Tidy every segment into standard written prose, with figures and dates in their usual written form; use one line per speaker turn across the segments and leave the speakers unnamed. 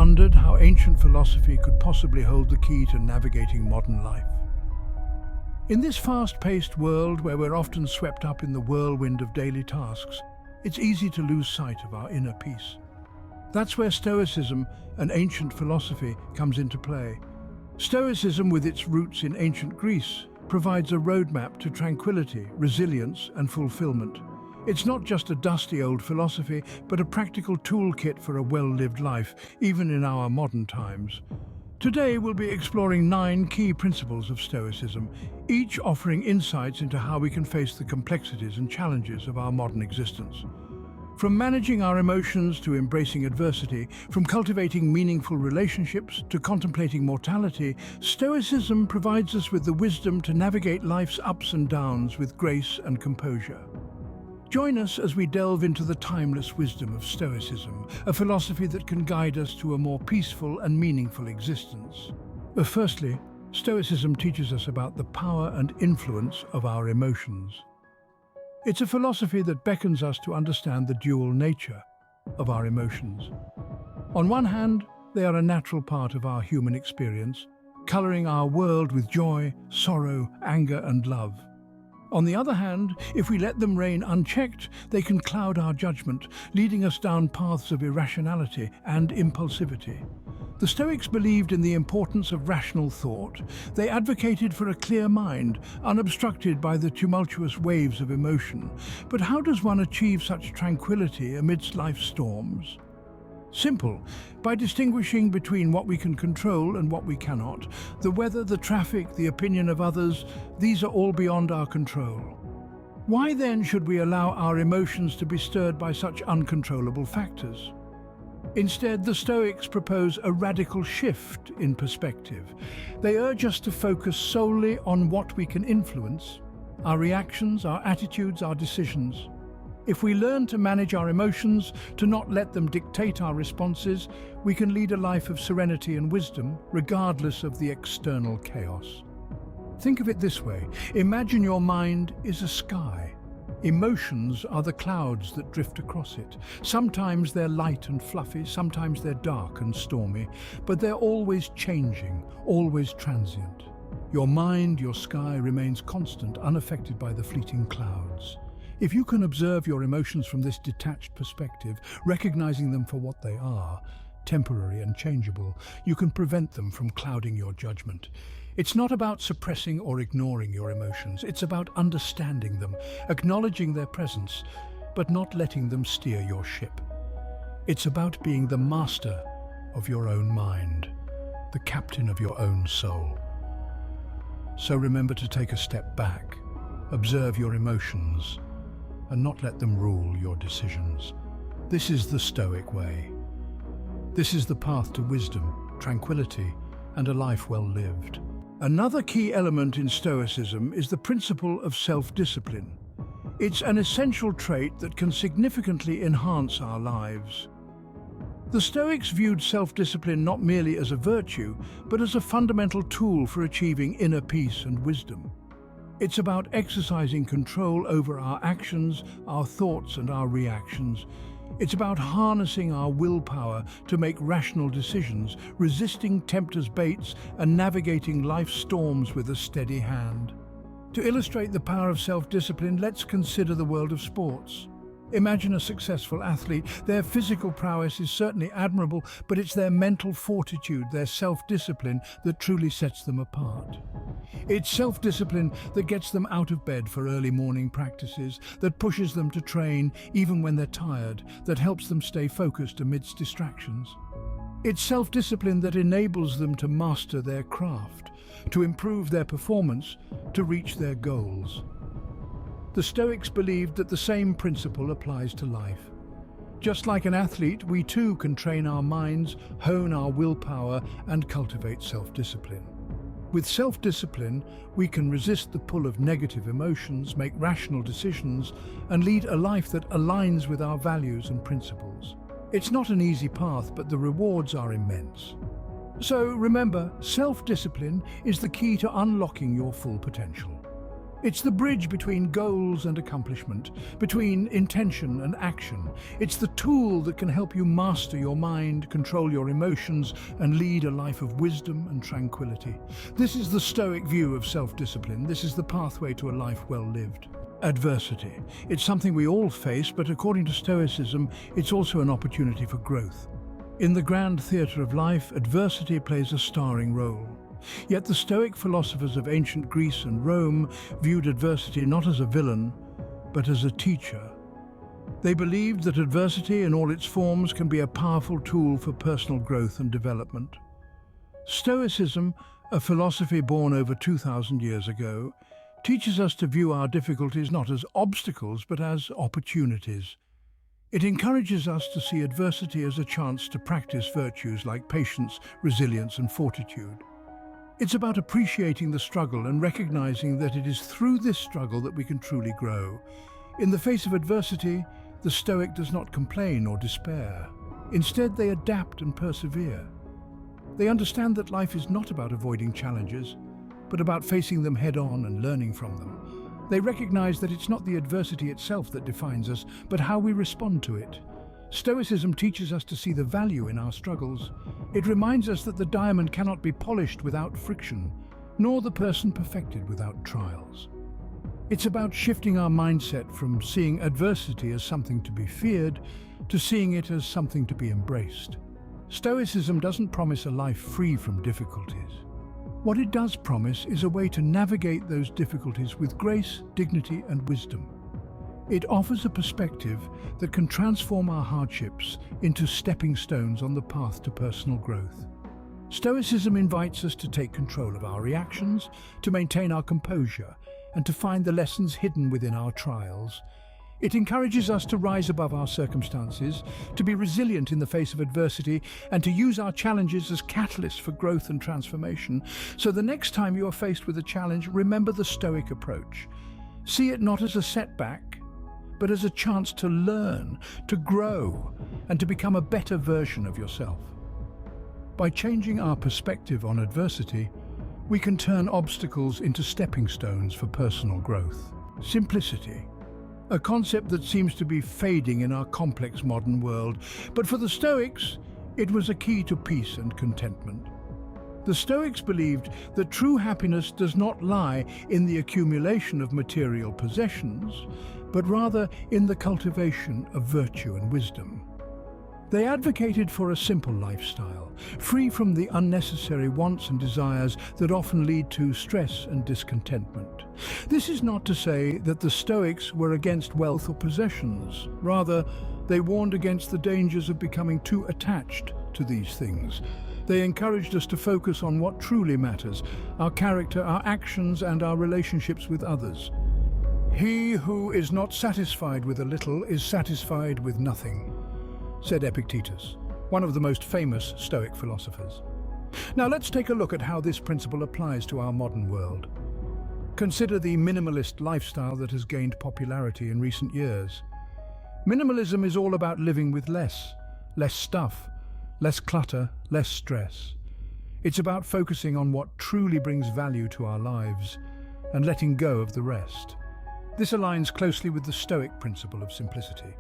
wondered how ancient philosophy could possibly hold the key to navigating modern life? In this fast-paced world where we're often swept up in the whirlwind of daily tasks, it's easy to lose sight of our inner peace. That's where Stoicism, an ancient philosophy, comes into play. Stoicism, with its roots in ancient Greece, provides a roadmap to tranquility, resilience, and fulfillment. It's not just a dusty old philosophy, but a practical toolkit for a well-lived life, even in our modern times. Today we'll be exploring 9 key principles of Stoicism, each offering insights into how we can face the complexities and challenges of our modern existence. From managing our emotions to embracing adversity, from cultivating meaningful relationships to contemplating mortality, Stoicism provides us with the wisdom to navigate life's ups and downs with grace and composure. Join us as we delve into the timeless wisdom of Stoicism, a philosophy that can guide us to a more peaceful and meaningful existence. But firstly, Stoicism teaches us about the power and influence of our emotions. It's a philosophy that beckons us to understand the dual nature of our emotions. On one hand, they are a natural part of our human experience, coloring our world with joy, sorrow, anger, and love. On the other hand, if we let them reign unchecked, they can cloud our judgment, leading us down paths of irrationality and impulsivity. The Stoics believed in the importance of rational thought. They advocated for a clear mind, unobstructed by the tumultuous waves of emotion. But how does one achieve such tranquility amidst life's storms? Simple, by distinguishing between what we can control and what we cannot. The weather, the traffic, the opinion of others, these are all beyond our control. Why then should we allow our emotions to be stirred by such uncontrollable factors? Instead, the Stoics propose a radical shift in perspective. They urge us to focus solely on what we can influence, our reactions, our attitudes, our decisions. If we learn to manage our emotions, to not let them dictate our responses, we can lead a life of serenity and wisdom, regardless of the external chaos. Think of it this way. Imagine your mind is a sky. Emotions are the clouds that drift across it. Sometimes they're light and fluffy, sometimes they're dark and stormy, but they're always changing, always transient. Your mind, your sky, remains constant, unaffected by the fleeting clouds. If you can observe your emotions from this detached perspective, recognizing them for what they are, temporary and changeable, you can prevent them from clouding your judgment. It's not about suppressing or ignoring your emotions. It's about understanding them, acknowledging their presence, but not letting them steer your ship. It's about being the master of your own mind, the captain of your own soul. So remember to take a step back, observe your emotions, and not let them rule your decisions. This is the Stoic way. This is the path to wisdom, tranquility, and a life well lived. Another key element in Stoicism is the principle of self-discipline. It's an essential trait that can significantly enhance our lives. The Stoics viewed self-discipline not merely as a virtue, but as a fundamental tool for achieving inner peace and wisdom. It's about exercising control over our actions, our thoughts, and our reactions. It's about harnessing our willpower to make rational decisions, resisting tempters' baits, and navigating life's storms with a steady hand. To illustrate the power of self-discipline, let's consider the world of sports. Imagine a successful athlete. Their physical prowess is certainly admirable, but it's their mental fortitude, their self-discipline, that truly sets them apart. It's self-discipline that gets them out of bed for early morning practices, that pushes them to train even when they're tired, that helps them stay focused amidst distractions. It's self-discipline that enables them to master their craft, to improve their performance, to reach their goals. The Stoics believed that the same principle applies to life. Just like an athlete, we too can train our minds, hone our willpower, and cultivate self-discipline. With self-discipline, we can resist the pull of negative emotions, make rational decisions, and lead a life that aligns with our values and principles. It's not an easy path, but the rewards are immense. So remember, self-discipline is the key to unlocking your full potential. It's the bridge between goals and accomplishment, between intention and action. It's the tool that can help you master your mind, control your emotions, and lead a life of wisdom and tranquility. This is the Stoic view of self-discipline. This is the pathway to a life well lived. Adversity. It's something we all face, but according to Stoicism, it's also an opportunity for growth. In the grand theatre of life, adversity plays a starring role. Yet the Stoic philosophers of ancient Greece and Rome viewed adversity not as a villain, but as a teacher. They believed that adversity in all its forms can be a powerful tool for personal growth and development. Stoicism, a philosophy born over 2,000 years ago, teaches us to view our difficulties not as obstacles, but as opportunities. It encourages us to see adversity as a chance to practice virtues like patience, resilience, and fortitude. It's about appreciating the struggle and recognizing that it is through this struggle that we can truly grow. In the face of adversity, the Stoic does not complain or despair. Instead, they adapt and persevere. They understand that life is not about avoiding challenges, but about facing them head-on and learning from them. They recognize that it's not the adversity itself that defines us, but how we respond to it. Stoicism teaches us to see the value in our struggles. It reminds us that the diamond cannot be polished without friction, nor the person perfected without trials. It's about shifting our mindset from seeing adversity as something to be feared to seeing it as something to be embraced. Stoicism doesn't promise a life free from difficulties. What it does promise is a way to navigate those difficulties with grace, dignity, and wisdom. It offers a perspective that can transform our hardships into stepping stones on the path to personal growth. Stoicism invites us to take control of our reactions, to maintain our composure, and to find the lessons hidden within our trials. It encourages us to rise above our circumstances, to be resilient in the face of adversity, and to use our challenges as catalysts for growth and transformation. So the next time you are faced with a challenge, remember the Stoic approach. See it not as a setback, but as a chance to learn, to grow, and to become a better version of yourself. By changing our perspective on adversity, we can turn obstacles into stepping stones for personal growth. Simplicity, a concept that seems to be fading in our complex modern world, but for the Stoics, it was a key to peace and contentment. The Stoics believed that true happiness does not lie in the accumulation of material possessions, but rather in the cultivation of virtue and wisdom. They advocated for a simple lifestyle, free from the unnecessary wants and desires that often lead to stress and discontentment. This is not to say that the Stoics were against wealth or possessions. Rather, they warned against the dangers of becoming too attached to these things. They encouraged us to focus on what truly matters: our character, our actions, and our relationships with others. "He who is not satisfied with a little is satisfied with nothing," said Epictetus, one of the most famous Stoic philosophers. Now let's take a look at how this principle applies to our modern world. Consider the minimalist lifestyle that has gained popularity in recent years. Minimalism is all about living with less stuff, less clutter, less stress. It's about focusing on what truly brings value to our lives and letting go of the rest. This aligns closely with the Stoic principle of simplicity.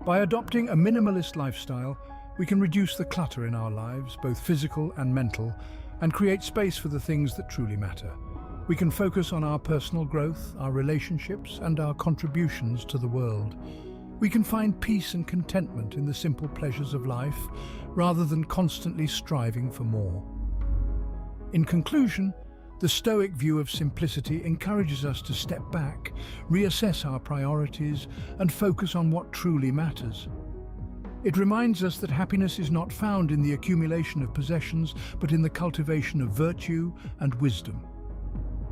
By adopting a minimalist lifestyle, we can reduce the clutter in our lives, both physical and mental, and create space for the things that truly matter. We can focus on our personal growth, our relationships, and our contributions to the world. We can find peace and contentment in the simple pleasures of life, rather than constantly striving for more. In conclusion, the Stoic view of simplicity encourages us to step back, reassess our priorities, and focus on what truly matters. It reminds us that happiness is not found in the accumulation of possessions, but in the cultivation of virtue and wisdom.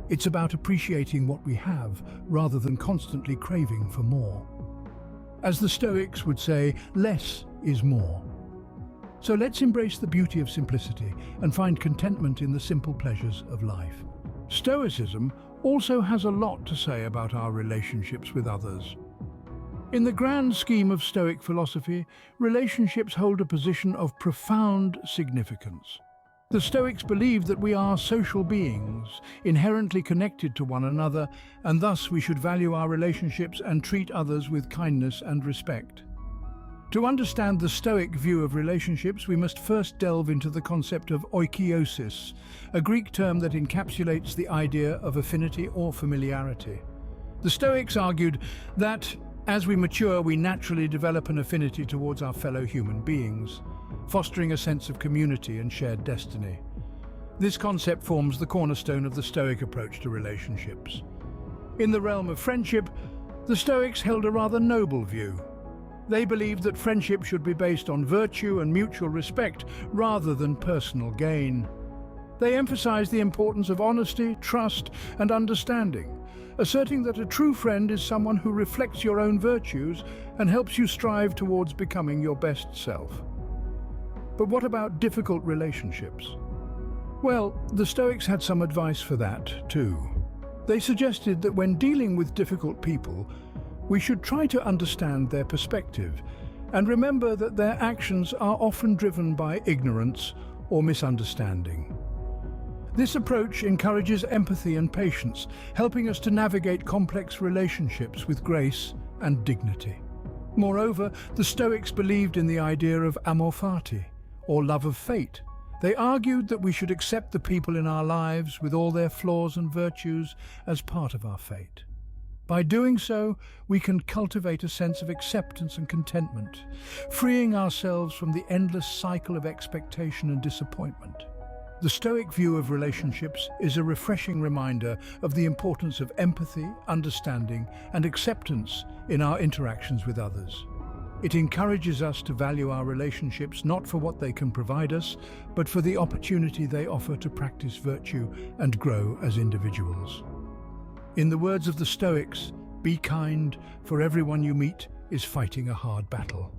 It's about appreciating what we have, rather than constantly craving for more. As the Stoics would say, less is more. So let's embrace the beauty of simplicity and find contentment in the simple pleasures of life. Stoicism also has a lot to say about our relationships with others. In the grand scheme of Stoic philosophy, relationships hold a position of profound significance. The Stoics believed that we are social beings, inherently connected to one another, and thus we should value our relationships and treat others with kindness and respect. To understand the Stoic view of relationships, we must first delve into the concept of oikeiosis, a Greek term that encapsulates the idea of affinity or familiarity. The Stoics argued that as we mature, we naturally develop an affinity towards our fellow human beings, fostering a sense of community and shared destiny. This concept forms the cornerstone of the Stoic approach to relationships. In the realm of friendship, the Stoics held a rather noble view. They believed that friendship should be based on virtue and mutual respect rather than personal gain. They emphasized the importance of honesty, trust, and understanding, asserting that a true friend is someone who reflects your own virtues and helps you strive towards becoming your best self. But what about difficult relationships? Well, the Stoics had some advice for that too. They suggested that when dealing with difficult people, we should try to understand their perspective and remember that their actions are often driven by ignorance or misunderstanding. This approach encourages empathy and patience, helping us to navigate complex relationships with grace and dignity. Moreover, the Stoics believed in the idea of amor fati, or love of fate. They argued that we should accept the people in our lives with all their flaws and virtues as part of our fate. By doing so, we can cultivate a sense of acceptance and contentment, freeing ourselves from the endless cycle of expectation and disappointment. The Stoic view of relationships is a refreshing reminder of the importance of empathy, understanding, and acceptance in our interactions with others. It encourages us to value our relationships not for what they can provide us, but for the opportunity they offer to practice virtue and grow as individuals. In the words of the Stoics, be kind, for everyone you meet is fighting a hard battle.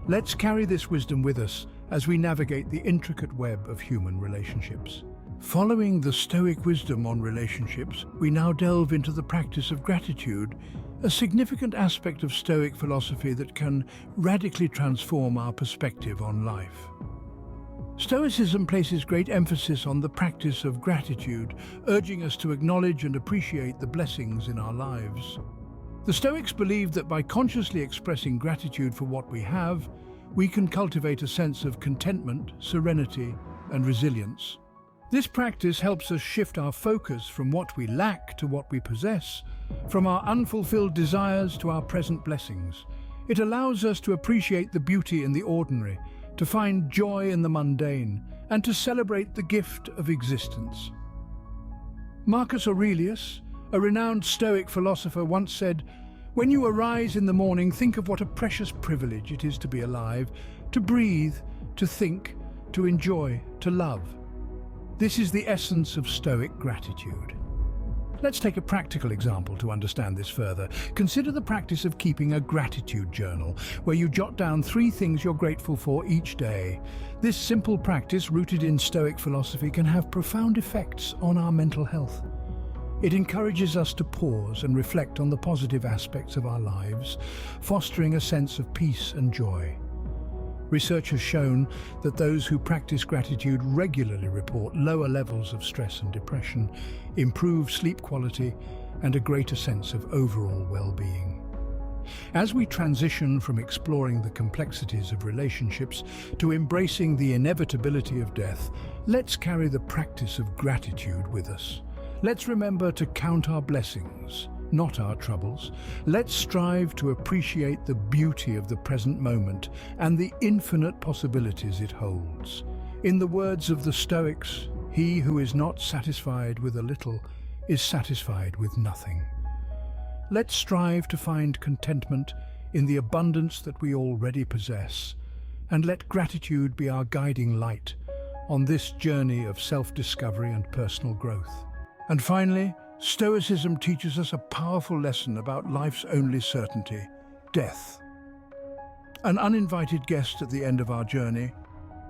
Let's carry this wisdom with us as we navigate the intricate web of human relationships. Following the Stoic wisdom on relationships, we now delve into the practice of gratitude, a significant aspect of Stoic philosophy that can radically transform our perspective on life. Stoicism places great emphasis on the practice of gratitude, urging us to acknowledge and appreciate the blessings in our lives. The Stoics believe that by consciously expressing gratitude for what we have, we can cultivate a sense of contentment, serenity, and resilience. This practice helps us shift our focus from what we lack to what we possess, from our unfulfilled desires to our present blessings. It allows us to appreciate the beauty in the ordinary, to find joy in the mundane, and to celebrate the gift of existence. Marcus Aurelius, a renowned Stoic philosopher, once said, "When you arise in the morning, think of what a precious privilege it is to be alive, to breathe, to think, to enjoy, to love." This is the essence of Stoic gratitude. Let's take a practical example to understand this further. Consider the practice of keeping a gratitude journal, where you jot down 3 things you're grateful for each day. This simple practice, rooted in Stoic philosophy, can have profound effects on our mental health. It encourages us to pause and reflect on the positive aspects of our lives, fostering a sense of peace and joy. Research has shown that those who practice gratitude regularly report lower levels of stress and depression, improved sleep quality, and a greater sense of overall well-being. As we transition from exploring the complexities of relationships to embracing the inevitability of death, let's carry the practice of gratitude with us. Let's remember to count our blessings, not our troubles. Let's strive to appreciate the beauty of the present moment and the infinite possibilities it holds. In the words of the Stoics, he who is not satisfied with a little is satisfied with nothing. Let's strive to find contentment in the abundance that we already possess, and let gratitude be our guiding light on this journey of self-discovery and personal growth. And finally, Stoicism teaches us a powerful lesson about life's only certainty, death. An uninvited guest at the end of our journey,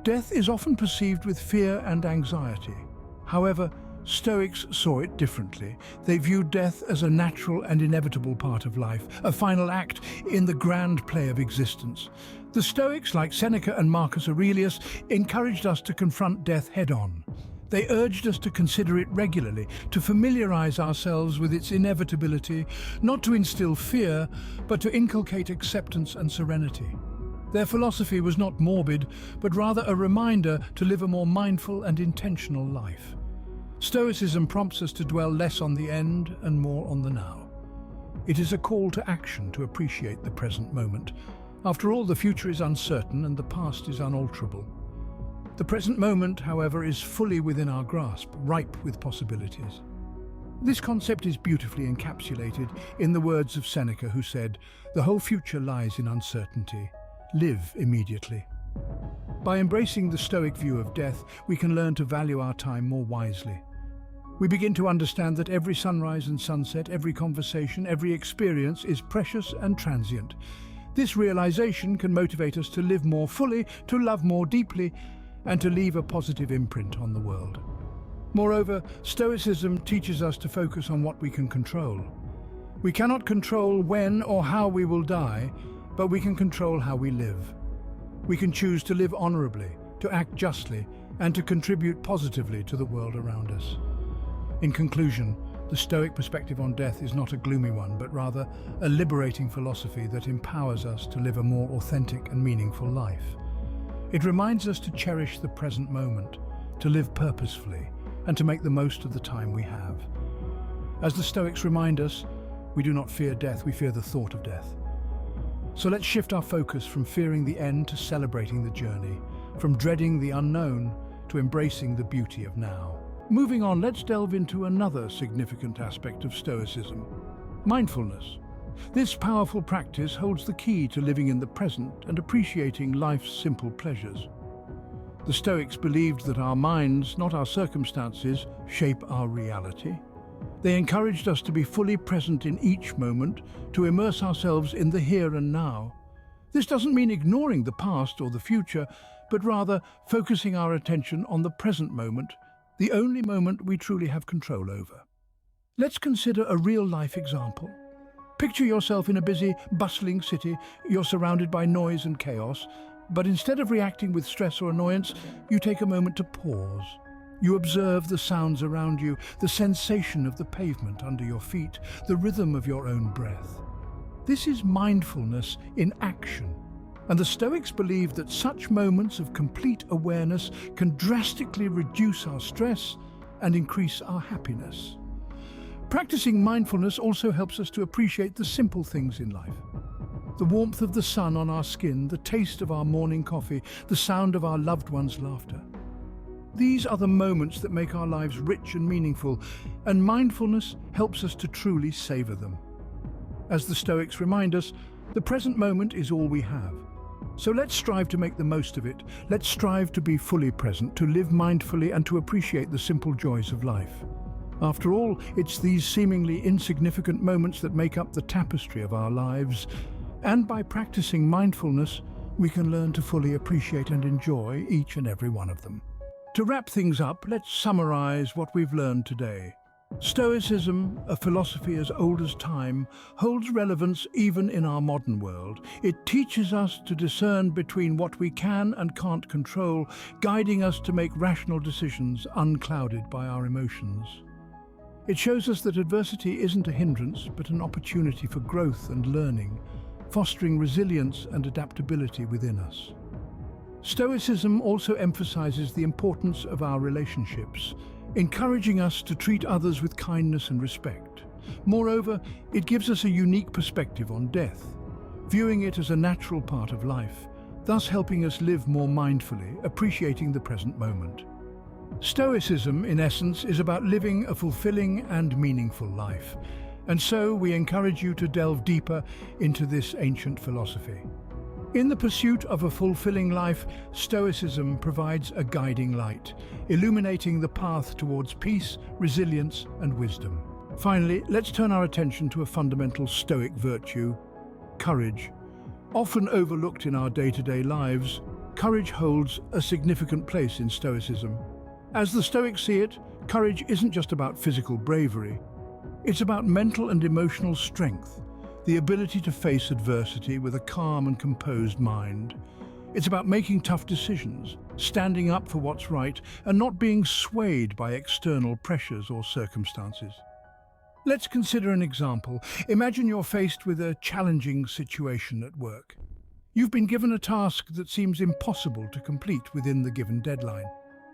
death is often perceived with fear and anxiety. However, Stoics saw it differently. They viewed death as a natural and inevitable part of life, a final act in the grand play of existence. The Stoics, like Seneca and Marcus Aurelius, encouraged us to confront death head-on. They urged us to consider it regularly, to familiarize ourselves with its inevitability, not to instill fear, but to inculcate acceptance and serenity. Their philosophy was not morbid, but rather a reminder to live a more mindful and intentional life. Stoicism prompts us to dwell less on the end and more on the now. It is a call to action to appreciate the present moment. After all, the future is uncertain and the past is unalterable. The present moment, however, is fully within our grasp, ripe with possibilities. This concept is beautifully encapsulated in the words of Seneca, who said, "The whole future lies in uncertainty. Live immediately." By embracing the Stoic view of death, we can learn to value our time more wisely. We begin to understand that every sunrise and sunset, every conversation, every experience is precious and transient. This realization can motivate us to live more fully, to love more deeply, and to leave a positive imprint on the world. Moreover, Stoicism teaches us to focus on what we can control. We cannot control when or how we will die, but we can control how we live. We can choose to live honorably, to act justly, and to contribute positively to the world around us. In conclusion, the Stoic perspective on death is not a gloomy one, but rather a liberating philosophy that empowers us to live a more authentic and meaningful life. It reminds us to cherish the present moment, to live purposefully, and to make the most of the time we have. As the Stoics remind us, we do not fear death, we fear the thought of death. So let's shift our focus from fearing the end to celebrating the journey, from dreading the unknown to embracing the beauty of now. Moving on, let's delve into another significant aspect of Stoicism: mindfulness. This powerful practice holds the key to living in the present and appreciating life's simple pleasures. The Stoics believed that our minds, not our circumstances, shape our reality. They encouraged us to be fully present in each moment, to immerse ourselves in the here and now. This doesn't mean ignoring the past or the future, but rather focusing our attention on the present moment, the only moment we truly have control over. Let's consider a real-life example. Picture yourself in a busy, bustling city. You're surrounded by noise and chaos, but instead of reacting with stress or annoyance, you take a moment to pause. You observe the sounds around you, the sensation of the pavement under your feet, the rhythm of your own breath. This is mindfulness in action, and the Stoics believed that such moments of complete awareness can drastically reduce our stress and increase our happiness. Practicing mindfulness also helps us to appreciate the simple things in life. The warmth of the sun on our skin, the taste of our morning coffee, the sound of our loved ones' laughter. These are the moments that make our lives rich and meaningful, and mindfulness helps us to truly savor them. As the Stoics remind us, the present moment is all we have. So let's strive to make the most of it. Let's strive to be fully present, to live mindfully, and to appreciate the simple joys of life. After all, it's these seemingly insignificant moments that make up the tapestry of our lives, and by practicing mindfulness, we can learn to fully appreciate and enjoy each and every one of them. To wrap things up, let's summarize what we've learned today. Stoicism, a philosophy as old as time, holds relevance even in our modern world. It teaches us to discern between what we can and can't control, guiding us to make rational decisions unclouded by our emotions. It shows us that adversity isn't a hindrance, but an opportunity for growth and learning, fostering resilience and adaptability within us. Stoicism also emphasizes the importance of our relationships, encouraging us to treat others with kindness and respect. Moreover, it gives us a unique perspective on death, viewing it as a natural part of life, thus helping us live more mindfully, appreciating the present moment. Stoicism, in essence, is about living a fulfilling and meaningful life, and so we encourage you to delve deeper into this ancient philosophy. In the pursuit of a fulfilling life, Stoicism provides a guiding light, illuminating the path towards peace, resilience, and wisdom. Finally, let's turn our attention to a fundamental Stoic virtue: courage. Often overlooked in our day-to-day lives, courage holds a significant place in Stoicism. As the Stoics see it, Courage isn't just about physical bravery. It's about mental and emotional strength, the ability to face adversity with a calm and composed mind. It's about making tough decisions, standing up for what's right, and not being swayed by external pressures or circumstances. Let's consider an example. Imagine you're faced with a challenging situation at work. You've been given a task that seems impossible to complete within the given deadline.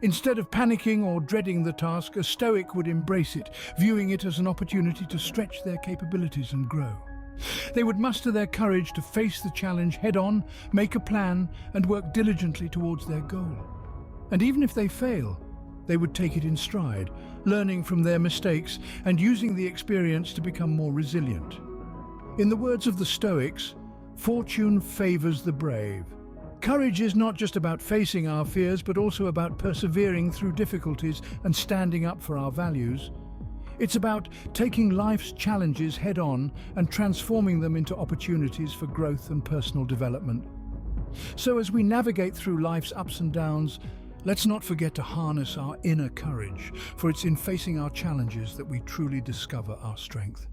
Instead of panicking or dreading the task, a Stoic would embrace it, viewing it as an opportunity to stretch their capabilities and grow. They would muster their courage to face the challenge head-on, make a plan, and work diligently towards their goal. And even if they fail, they would take it in stride, learning from their mistakes and using the experience to become more resilient. In the words of the Stoics, fortune favors the brave. Courage is not just about facing our fears, but also about persevering through difficulties and standing up for our values. It's about taking life's challenges head-on and transforming them into opportunities for growth and personal development. So as we navigate through life's ups and downs, let's not forget to harness our inner courage, for it's in facing our challenges that we truly discover our strength.